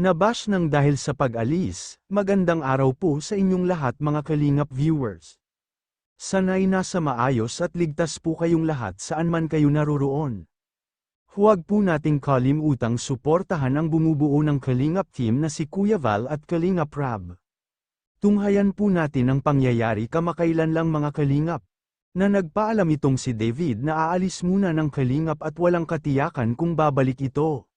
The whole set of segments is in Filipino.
Nabash ng dahil sa pag-alis, magandang araw po sa inyong lahat mga Kalingap viewers. Sana'y nasa maayos at ligtas po kayong lahat saan man kayo naroroon. Huwag po nating kalimutang suportahan ang bumubuo ng Kalingap team na si Kuya Val at Kalingap Rab. Tunghayan po natin ang pangyayari kamakailan lang mga Kalingap. Na nagpaalam itong si David na aalis muna ng Kalingap at walang katiyakan kung babalik ito.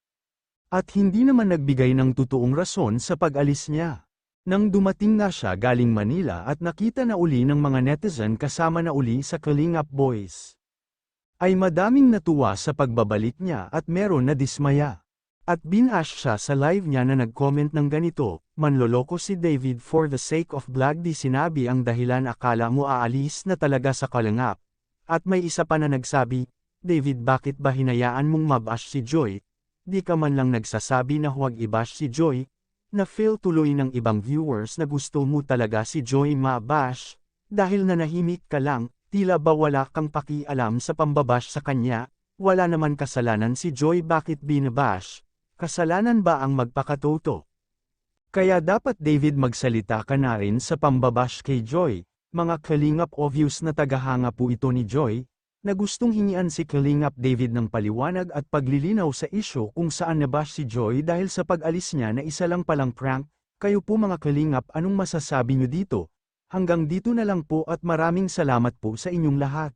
At hindi naman nagbigay ng totoong rason sa pag-alis niya. Nang dumating na siya galing Manila at nakita na uli ng mga netizen kasama na uli sa Kalingap Boys, ay madaming natuwa sa pagbabalik niya at meron na dismaya. At binash siya sa live niya na nag-comment ng ganito, "Manloloko si David for the sake of vlog, di sinabi ang dahilan, akala mo aalis na talaga sa Kalingap." At may isa pa na nagsabi, "David, bakit ba hinayaan mong mabash si Joy? Di ka man lang nagsasabi na huwag i-bash si Joy." Na-feel tuloy ng ibang viewers na gusto mo talaga si Joy ma-bash, dahil nanahimik ka lang, tila ba wala kang pakialam sa pambabash sa kanya, wala naman kasalanan si Joy, bakit binabash? Kasalanan ba ang magpakatoto? Kaya dapat David magsalita ka na rin sa pambabash kay Joy. Mga Kalingap, obvious na tagahanga po ito ni Joy, na gustong hingian si Kalingap David ng paliwanag at paglilinaw sa isyu kung saan nabash si Joy dahil sa pag-alis niya na isa lang palang prank. Kayo po mga Kalingap, anong masasabi nyo dito? Hanggang dito na lang po at maraming salamat po sa inyong lahat.